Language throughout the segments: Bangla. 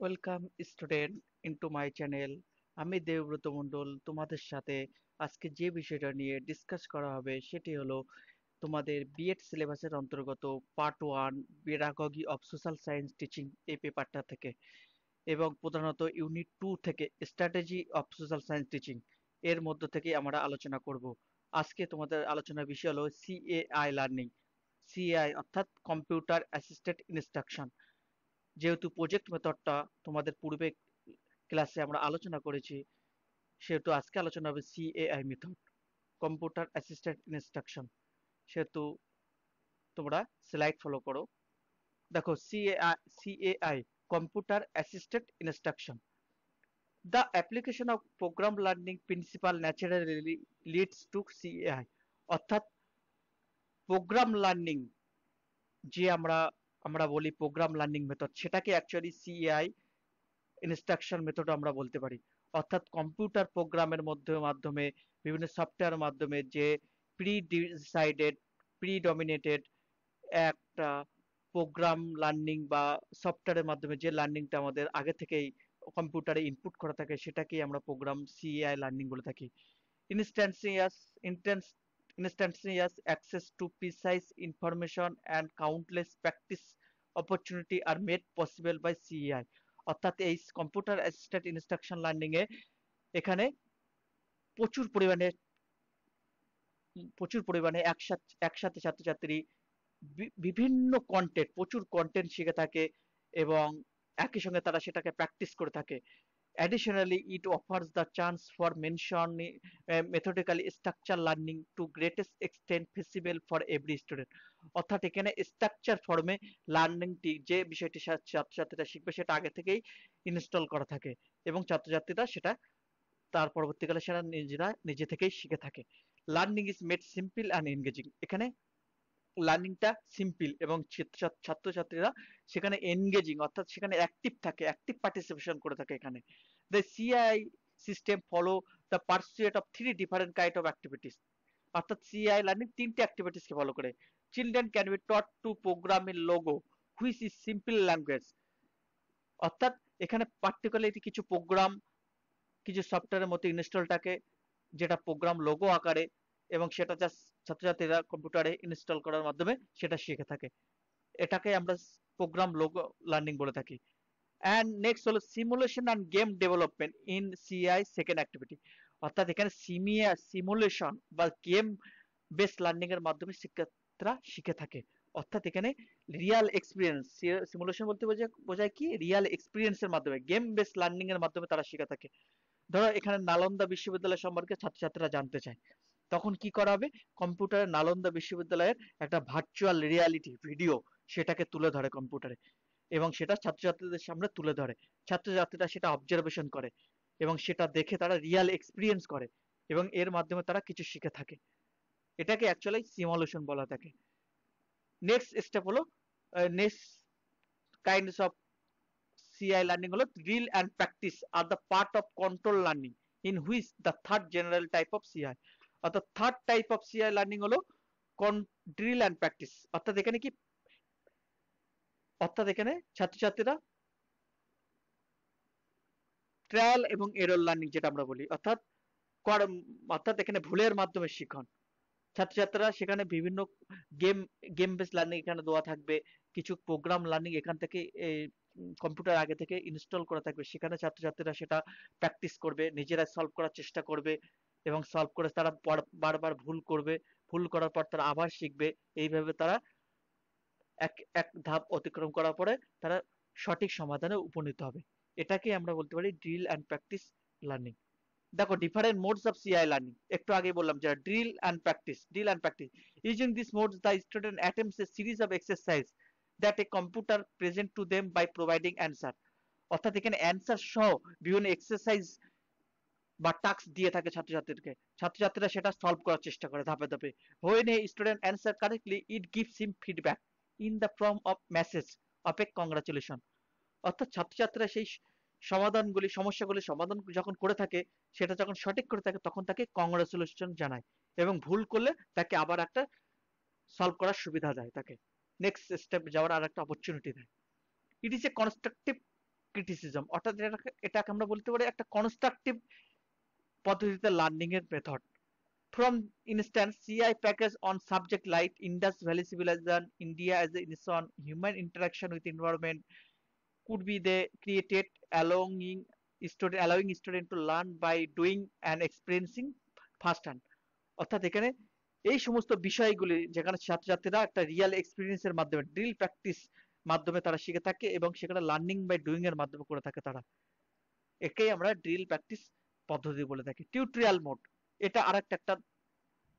Welcome student into my channel. আমি দেবব্রত মণ্ডল। তোমাদের সাথে আজকে যে বিষয়টা নিয়ে ডিসকাস করা হবে সেটি হলো তোমাদের বিএড সিলেবাসের অন্তর্গত part 1 pedagogy of social science teaching এই পেপারটা থেকে, এবং প্রধানত ইউনিট 2 থেকে strategy of social science teaching এর মধ্য থেকে আমরা আলোচনা করব। আজকে তোমাদের আলোচনার বিষয় হলো সিএআই লার্নিং। সিএআই অর্থাৎ কম্পিউটার অ্যাসিস্টেড ইনস্ট্রাকশন। যেহেতু প্রজেক্ট মেথডটা তোমাদের পূর্বে ক্লাসে আমরা আলোচনা করেছি, সেহেতু আজকে আলোচনা হবে CAI method, computer assisted instruction. সেহেতু তোমরা স্লাইড ফলো করো। দেখো, CAI computer assisted instruction, the application of program learning principle naturally leads to CAI. অর্থাৎ প্রোগ্রাম লার্নিং, যে আমরা আমরা বলি প্রোগ্রাম লার্নিং মেথড, সেটাকে অ্যাকচুয়ালি সিএআই ইনস্ট্রাকশন মেথড আমরা বলতে পারি। অর্থাৎ কম্পিউটার প্রোগ্রামের মাধ্যমে বিভিন্ন সফটওয়্যার মাধ্যমে যে প্রি ডিসাইডেড, প্রি ডমিনেটেড একটা প্রোগ্রাম লার্নিং বা সফটওয়্যারের মাধ্যমে যে লার্নিংটা আমাদের আগে থেকেই কম্পিউটারে ইনপুট করা থাকে, সেটাকেই আমরা প্রোগ্রাম সিএআই লার্নিং বলে থাকি। Instantaneous intense instantaneous access to precise information and countless practice opportunity are made possible by CEI। অর্থাৎ এই কম্পিউটার অ্যাসিস্টেড ইনস্ট্রাকশন লার্নিং এ এখানে প্রচুর পরিমাণে একসাথে ছাত্রছাত্রী বিভিন্ন কন্টেন্ট, প্রচুর কন্টেন্ট শিখে থাকে এবং একই সঙ্গে তারা সেটাকে প্র্যাকটিস করে থাকে। Additionally, it offers the chance for mentioning methodical structure learning to greatest extent feasible for every student। অর্থাৎ এখানে স্ট্রাকচার ফর্মে লার্নিংটি, যে বিষয়টি ছাত্রছাত্রীরা শিখবে সেটা আগে থেকেই ইনস্টল করা থাকে এবং ছাত্রছাত্রীরা সেটা তার পরবর্তীকালে সেটা নিজে থেকেই শিখে থাকে। Learning is made simple and engaging. এখানে লার্নিংটা সিম্পল এবং ছাত্রছাত্রীরা সেখানে এনগেজিং, অর্থাৎ সেখানে অ্যাক্টিভ থাকে, অ্যাক্টিভ পার্টিসিপেশন করে থাকে। এখানে the CI system follow the pursuit of three different kind of activities. অর্থাৎ সিআই লার্নিং তিনটে অ্যাক্টিভিটিসকে ফলো করে। Children can be taught to program in Logo which is simple language. অর্থাৎ এখানে পার্টিকুলারলি কিছু প্রোগ্রাম, কিছু সফটওয়্যারের মতো ইনস্টল থাকে যেটা প্রোগ্রাম লোগো আকারে, এবং সেটা জাস্ট ছাত্রছাত্রীরা কম্পিউটারে ইনস্টল করার মাধ্যমে সেটা শিখে থাকে। এটাকে আমরা প্রোগ্রাম লোগো লার্নিং বলে থাকি। অ্যান্ড নেক্সট হলো simulation and game development in CI second activity. অর্থাৎ এখানে সিমুলেশন বা গেম বেস লার্নিং এর মাধ্যমে শিক্ষার্থীরা শিখে থাকে। অর্থাৎ এখানে রিয়াল এক্সপিরিয়েন্স, সিমুলেশন বলতে বোঝায় কি, রিয়াল এক্সপিরিয়েন্সের মাধ্যমে, গেম বেস লার্নিং এর মাধ্যমে তারা শিখে থাকে। ধরো এখানে নালন্দা বিশ্ববিদ্যালয় সম্পর্কে ছাত্রছাত্রীরা জানতে চায়, তখন কি করা হবে, কম্পিউটারে নালন্দা বিশ্ববিদ্যালয়ের একটা ভার্চুয়াল রিয়ালিটি ভিডিও সেটাকে তুলে ধরে কম্পিউটারে, এবং সেটা ছাত্রছাত্রীদের সামনে তুলে ধরে। ছাত্রছাত্রীরা সেটা অবজারভেশন করে এবং সেটা দেখে তারা রিয়াল এক্সপিরিয়েন্স করে এবং এর মাধ্যমে তারা কিছু শিখে থাকে। এটাকে অ্যাকচুয়ালি সিমুলেশন বলা থাকে। নেক্সট স্টেপ হলো, next kinds of CI learning হলো ড্রিল অ্যান্ড প্র্যাকটিস আর the part of control learning in which the third general type of CI. অর্থাৎ third type of CI learning হলো ড্রিল অ্যান্ড প্র্যাকটিস। অর্থাৎ এখানে কি, অর্থাৎ এখানে ছাত্রছাত্রীরা ট্রায়াল এবং এরর লার্নিং যেটা আমরা বলি, অর্থাৎ অর্থাৎ এখানে ভুলের মাধ্যমে শিখন। ছাত্রছাত্রীরা সেখানে বিভিন্ন গেম গেম বেস লার্নিং এখানে দেওয়া থাকবে, কিছু প্রোগ্রাম লার্নিং এখান থেকে কম্পিউটার আগে থেকে ইনস্টল করা থাকবে, সেখানে ছাত্রছাত্রীরা সেটা প্র্যাকটিস করবে, নিজেরা সলভ করার চেষ্টা করবে এবং সলভ করে তারা বারবার ভুল করবে, ভুল করার পর তারা আবার শিখবে। এইভাবে তারা এক এক ধাপ অতিক্রম করার পরে তারা সঠিক সমাধানে উপনীত হবে। এটাকে আমরা বলতে পারি ড্রিল অ্যান্ড প্র্যাকটিস লার্নিং। দেখো, different modes of CI learning একটু আগে বললাম, যারা drill and practice using this modes the student attempts a series of exercise that a computer present to them by providing answer. অর্থাৎ এখানে অ্যান্সার সহ বিভিন্ন এক্সারসাইজ বা টাস্ক দিয়ে থাকে ছাত্রছাত্রীদেরকে, ছাত্রছাত্রীরা সেটা সলভ করার চেষ্টা করে ধাপে ধাপে। When a student answer correctly it gives him feedback in the form of message of A congratulation. অর্থাৎ ছাত্রছাত্রীরা সেই সমাধানগুলি, সমস্যাগুলি সমাধান যখন করে থাকে, সেটা যখন সঠিক করে থাকে তখন তাকে কংগ্রাচুলেশন জানায়, এবং ভুল করলে তাকে আবার একটা সলভ করার সুবিধা দেয়, তাকে নেক্সট স্টেপ যাওয়ার আর একটা অপরচুনিটি দেয়। It is a constructive criticism, অর্থাৎ এটাকে আমরা বলতে পারি একটা কনস্ট্রাকটিভ পদ্ধতিতে লার্নিং এর method. From instance, CI package on subject like Indus Valley Civilization, India as a nation, human interaction with environment could be they created allowing student to learn by doing and experiencing first hand। অর্থাৎ এখানে এই সমস্ত বিষয়গুলি যেখানে ছাত্রছাত্রীরা একটা রিয়েল এক্সপিরিয়েন্সের মাধ্যমে ড্রিল প্র্যাকটিস মাধ্যমে তারা শিখে থাকে এবং সেখানে লার্নিং বাই ডুইং এর মাধ্যমে করে থাকে তারা, একেই আমরা ড্রিল প্র্যাকটিস পদ্ধতি বলে থাকি। টিউটোরিয়াল মোড, এটা আরেকটা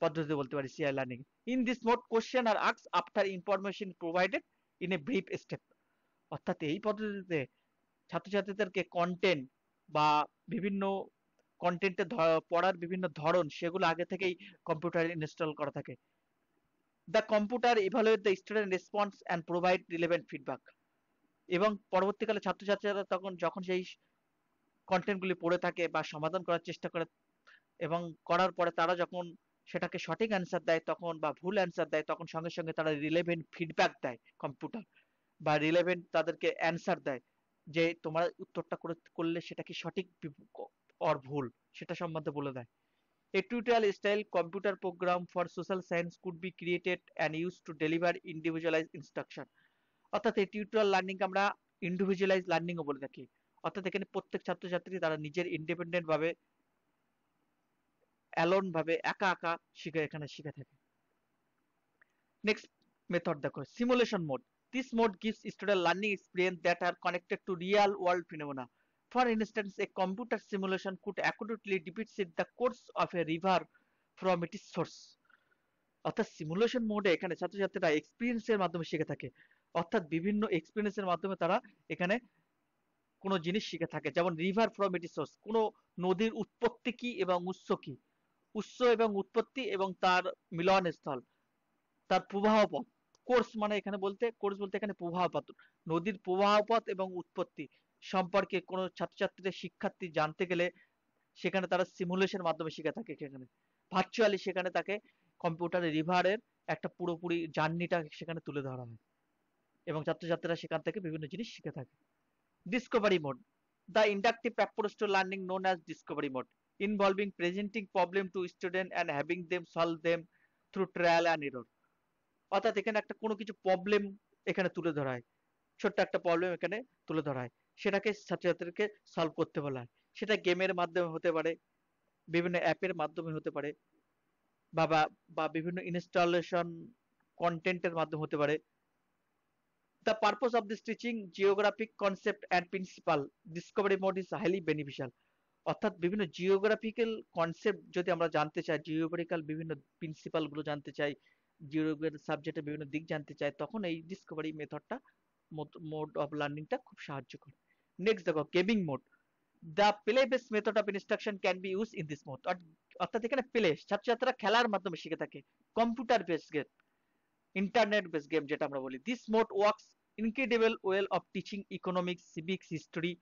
পদ্ধতি বলতে পারি CI learning. In this mode question are asked after information provided in a brief step. অর্থাৎ এই পদ্ধতিতে ছাত্রছাত্রীদেরকে কন্টেন্ট বা বিভিন্ন কন্টেন্টের পড়ার বিভিন্ন ধরন সেগুলো আগে থেকেই কম্পিউটারে ইনস্টল করা থাকে। The computer evaluate the student response and provide relevant feedback. এবং পরবর্তীকালে ছাত্রছাত্রীরা যখন সেই কন্টেন্টগুলি পড়ে থাকে বা সমাধান করার চেষ্টা করে এবং করার পরে তারা যখন সেটাকে সঠিক অ্যান্সার দেয় তখন বা ভুল অ্যান্সার দেয় তখন সঙ্গে সঙ্গে তারা রিলেভেন্ট ফিডব্যাক দেয় কম্পিউটার, বা রিলেভেন্ট তাদেরকে অ্যান্সার দেয় যে তোমার উত্তরটা করলে সেটা কি সঠিক অর ভুল সেটা সম্বন্ধে বলে দেয়। A tutorial style computer program for social science could be created and used to deliver individualized instruction। অর্থাৎ এই টিউটোরিয়াল লার্নিং আমরা ইন্ডিভিজুয়ালাইজ লার্নিং ও বলে থাকি। অর্থাৎ এখানে প্রত্যেক ছাত্রছাত্রী তারা নিজের ইন্ডিপেন্ডেন্ট ভাবে অ্যালোন ভাবে একা একা এখানে শিখে থাকে। নেক্সট মেথড দেখো simulation mode. This mode gives student learning experience that are connected to real world ফিনোমেনা। For instance, a computer simulation could accurately depict the course of a river from its source। অর্থাৎ সিমুলেশন মোডে এখানে ছাত্রছাত্রীরা এক্সপিরিয়েন্সের মাধ্যমে শিখে থাকে, অর্থাৎ বিভিন্ন এক্সপিরিয়েন্সের মাধ্যমে তারা এখানে কোনো জিনিস শিখে থাকে। যেমন রিভার ফ্রম ইট সোর্স, কোনো নদীর উৎপত্তি কি এবং উৎস কি, উৎস এবং উৎপত্তি এবং তার মিলন স্থল, তার প্রবাহ পথ। কোর্স মানে এখানে কোর্স বলতে এখানে প্রবাহ পথ, নদীর প্রবাহ পথ এবং উৎপত্তি সম্পর্কে কোনো ছাত্রছাত্রীদের শিক্ষার্থী জানতে গেলে সেখানে তারা সিমুলেশন মাধ্যমে শিখে থাকে। সেখানে ভার্চুয়ালি সেখানে তাকে কম্পিউটারে রিভারের একটা পুরোপুরি জার্নিটা সেখানে তুলে ধরা হয় এবং ছাত্রছাত্রীরা সেখান থেকে বিভিন্ন জিনিস শিখে থাকে। Discovery mode, the inductive approach to learning known as discovery mode, involving presenting problem to student and having them solve them through trial and error. অর্থাৎ এখানে একটা কোনো কিছু প্রবলেম এখানে তুলে ধরা হয়, ছোট্ট একটা প্রবলেম এখানে তুলে ধরা হয়, সেটাকে ছাত্রছাত্রীকে সলভ করতে বলা হয়। সেটা গেমের মাধ্যমে হতে পারে, বিভিন্ন অ্যাপের মাধ্যমে হতে পারে, বা বা বিভিন্ন ইনস্টলেশন কন্টেন্টের মাধ্যমে হতে পারে। The purpose of this teaching geographic concept and principal Discovery mode is highly beneficial. অর্থাৎ বিভিন্ন জিওগ্রাফিক্যাল কনসেপ্ট যদি আমরা জানতে চাই, জিওগ্রাফিক্যাল বিভিন্ন প্রিন্সিপাল গুলো জানতে চাই, জিওগ্রাফি সাবজেক্টের বিভিন্ন দিক জানতে চাই, তখন এই ডিসকভারি মেথডটা মোড অফ লার্নিংটা খুব সাহায্য করে। নেক্সট দেখো gaming mode. The play base method of instruction can be use in this mode. অর্থাৎ এখানে প্লে ছাত্রছাত্রীরা খেলার মাধ্যমে শিখে থাকে, computer base game, internet base game যেটা আমরা বলি। This mode works incredible well of teaching economics, civics, history.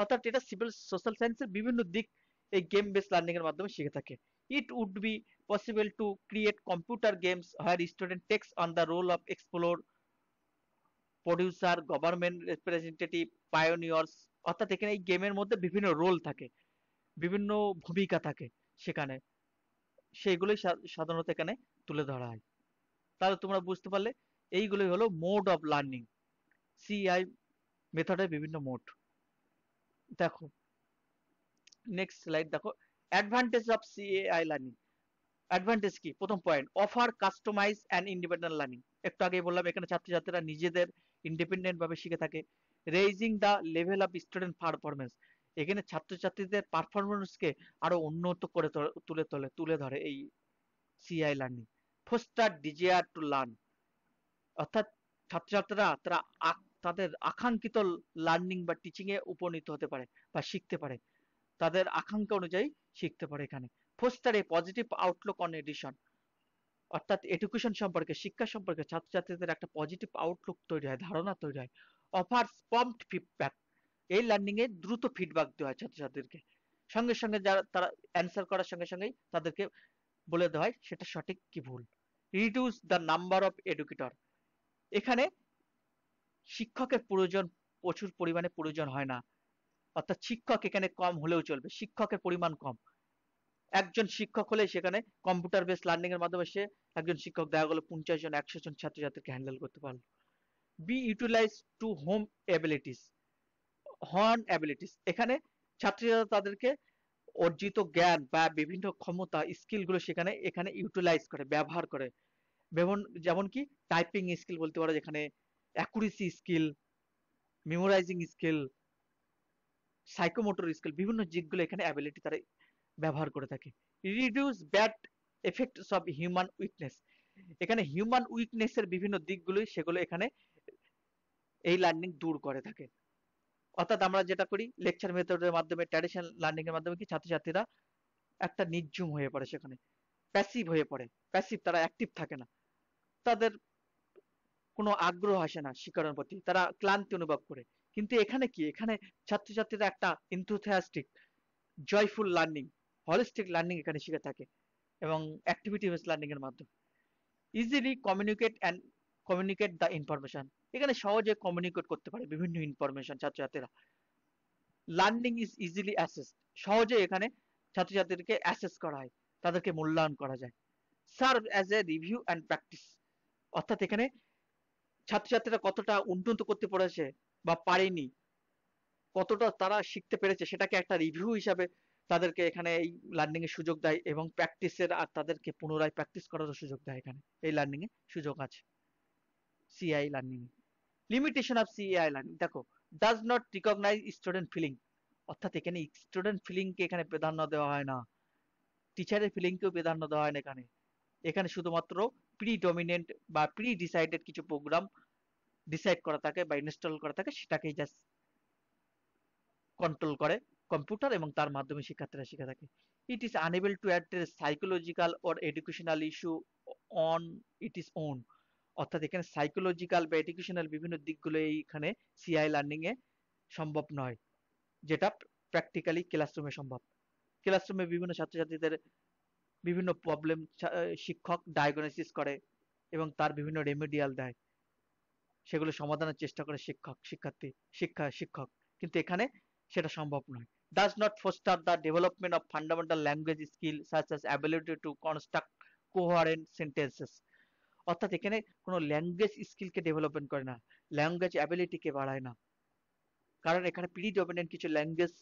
অর্থাৎ এটা সিভিল সোশ্যাল সায়েন্সের বিভিন্ন দিক এই গেম বেস লার্নিং এর মাধ্যমে শিখে থাকে। It would be possible to create computer games where student takes on the role of explore, producer, government representative, pioneers. অর্থাৎ এখানে এই গেমের মধ্যে বিভিন্ন রোল থাকে, বিভিন্ন ভূমিকা থাকে সেখানে, সেইগুলোই সাধারণত এখানে তুলে ধরা হয়। তাহলে তোমরা বুঝতে পারলে এইগুলোই হলো মোড অফ লার্নিং, সিআই মেথডের বিভিন্ন মোড। দেখো নেক্সট স্লাইড দেখো, advantage of CAI learning. Advantage কি? প্রথম point, offer customize and independent learning. একটু আগেই বললাম এখানে ছাত্রছাত্রীরা নিজেদের ইন্ডিপেন্ডেন্ট ভাবে শিখে থাকে। Raising the level of student performance, এখানে ছাত্রছাত্রীদের পারফরমেন্সকে আরো উন্নত করে তুলে ধরে এই CI learning. Foster desire to learn, অর্থাৎ ছাত্রছাত্রীরা তাদের আকাঙ্ক্ষিত লার্নিং বা টিচিং এ উপনীত হতে পারে বা শিখতে পারে, তাদের আকাঙ্ক্ষা অনুযায়ী শিখতে পারে এখানে। Foster a positive outlook on edition, অর্থাৎ এডুকেশন সম্পর্কে, শিক্ষা সম্পর্কে ছাত্রছাত্রীদের একটা পজিটিভ আউটলুক তৈরি হয়, ধারণা তৈরি হয়। অফার্স প্রম্পট ফিডব্যাক, এই লার্নিং এ দ্রুত ফিডব্যাক দেওয়া হয় ছাত্রছাত্রীদেরকে, সঙ্গে সঙ্গে যারা তারা অ্যান্সার করার সঙ্গে সঙ্গেই তাদেরকে বলে দেওয়া হয় সেটা সঠিক কি ভুল। Reduce the number of educator, এখানে শিক্ষকের প্রচুর পরিমাণে প্রয়োজন হয় না, অর্থাৎ শিক্ষক এখানে কম হলেও চলবে, শিক্ষকের পরিমাণ কম। একজন শিক্ষক হলে সেখানে কম্পিউটার বেস লার্নিং এর মাধ্যমে সে একজন শিক্ষক দেখা গেলো 50 জন 100 জন ছাত্রছাত্রীকে হ্যান্ডেল করতে পারলো। Be utilize to home abilities, horn abilities, এখানে ছাত্রীরা তাদেরকে অর্জিত জ্ঞান বা বিভিন্ন ক্ষমতা স্কিল গুলো সেখানে এখানে ইউটিলাইজ করে, ব্যবহার করে। যেমন যেমন কি টাইপিং স্কিল বলতে পারো, যেখানে accuracy skill, memorising skill, psychomotor skill, বিভিন্ন দিকগুলো এখানে অ্যাবিলিটি তারা ব্যবহার করে থাকে। Reduce bad effects of human weakness, এখানে হিউম্যান উইকনেসের বিভিন্ন দিকগুলোই সেগুলো এখানে এই লার্নিং দূর করে থাকে। অর্থাৎ আমরা যেটা করি লেকচার মেথডের মাধ্যমে, ট্র্যাডিশনাল লার্নিং এর মাধ্যমে কি ছাত্রছাত্রীরা একটা নির্জুম হয়ে পড়ে, সেখানে প্যাসিভ হয়ে পড়ে, প্যাসিভ, তারা অ্যাক্টিভ থাকে না, তাদের কোনো আগ্রহ আসে না শিক্ষার প্রতি, তারা ক্লান্তি অনুভব করে। কিন্তু এখানে কি, এখানে ছাত্রছাত্রীরা একটা ইনথুথিয়াস্টিক জয়ফুল লার্নিং, হলিস্টিক লার্নিং এখানে শিখে থাকে এবং অ্যাক্টিভিটি বেস লার্নিং এর মাধ্যমে ইজিলি কমিউনিকেট দ্য ইনফরমেশন, এখানে সহজে কমিউনিকেট করতে পারে বিভিন্ন ইনফরমেশন ছাত্রছাত্রীরা। লার্নিং ইজ ইজিলি অ্যাসেস, সহজে এখানে ছাত্রছাত্রীদেরকে অ্যাসেস করা হয়, তাদেরকে মূল্যায়ন করা যায়। Serve as a review and practice, অর্থাৎ এখানে ছাত্রছাত্রীরা কতটা উন্নত করতে পেরেছে বা পারেনি, কতটা তারা শিখতে পেরেছে, সেটাকে একটা রিভিউ হিসাবে তাদেরকে এখানে এই লার্নিং এর সুযোগ দেয় এবং প্র্যাকটিসের আর তাদেরকে পুনরায় প্র্যাকটিস করারও সুযোগ দেয়। এখানে এই লার্নিং এ সুযোগ আছে সিআই লার্নিং এ। লিমিটেশন অফ সিআই লার্নিং দেখো, does not recognise student feeling, অর্থাৎ এখানে স্টুডেন্ট ফিলিং কে এখানে প্রাধান্য দেওয়া হয় না, টিচারের ফিলিং কেও প্রাধান্য দেওয়া হয় না। এখানে এখানে শুধুমাত্র প্রি ডমিনেন্ট বা প্রি ডিসাইডেড কিছু প্রোগ্রাম ডিসাইড করা থাকে বা ইনস্টল করা থাকে, সেটাকেই জাস্ট কন্ট্রোল করে কম্পিউটার এবং তার মাধ্যমে শিক্ষার্থীরা শিখে থাকে। It is unable to address psychological or educational issue on it is own, অর্থাৎ এখানে সাইকোলজিক্যাল বা এডুকেশনাল বিভিন্ন দিকগুলো এইখানে সিআই লার্নিং এ সম্ভব নয়, যেটা প্র্যাকটিক্যালি ক্লাসরুমে সম্ভব। ক্লাসরুমে বিভিন্ন ছাত্রছাত্রীদের বিভিন্ন প্রবলেম শিক্ষক ডায়াগনোসিস করে এবং তার বিভিন্ন রেমেডিয়াল দেয়, সেগুলো সমাধানের চেষ্টা করে শিক্ষক, কিন্তু এখানে সেটা সম্ভব নয়। Does not foster the development of fundamental language skill such as ability to construct কোহারেন্ট sentences, অর্থাৎ এখানে কোনো ল্যাঙ্গুয়েজ স্কিলকে ডেভেলপমেন্ট করে না, ল্যাঙ্গুয়েজ অ্যাবিলিটিকে বাড়ায় না, কারণ এখানে প্রিডমিনেন্ট কিছু ল্যাঙ্গুয়েজ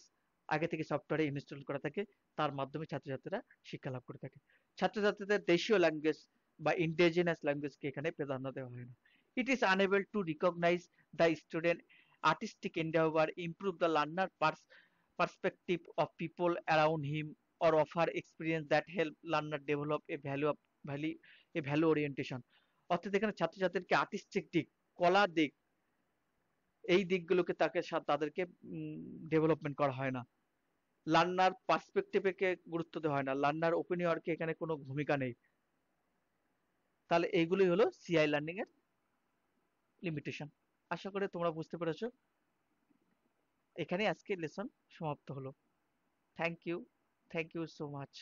আগে থেকে সফটওয়্যারে ইনস্টল করা থাকে, তার মাধ্যমে ছাত্রছাত্রীরা শিক্ষা লাভ করে থাকে। ছাত্রছাত্রীদের দেশীয় ল্যাঙ্গুয়েজ বা ইন্ডিজিনাস ল্যাঙ্গুয়েজকে এখানে প্রাধান্য দেওয়া হয় না। It is unable to recognize the student artistic endeavor, improve the learner perspective of people around him, or offer experience that help learner develop a value orientation, অর্থাৎ এখানে ছাত্রছাত্রীকে আর্টিস্টিক দিক, কলা দিক, এই দিকগুলোকে তাদেরকে ডেভেলপমেন্ট করা হয় না, লার্নার পার্সপেক্টিভকে গুরুত্ব দেওয়া হয় না, লার্নার ওপিনিয়নকে এখানে কোনো ভূমিকা নেই। তাহলে এইগুলোই হলো সিআই লার্নিং এর লিমিটেশন। আশা করি তোমরা বুঝতে পেরেছো। এখানে আজকে লেসন সমাপ্ত হলো। Thank you, thank you so much.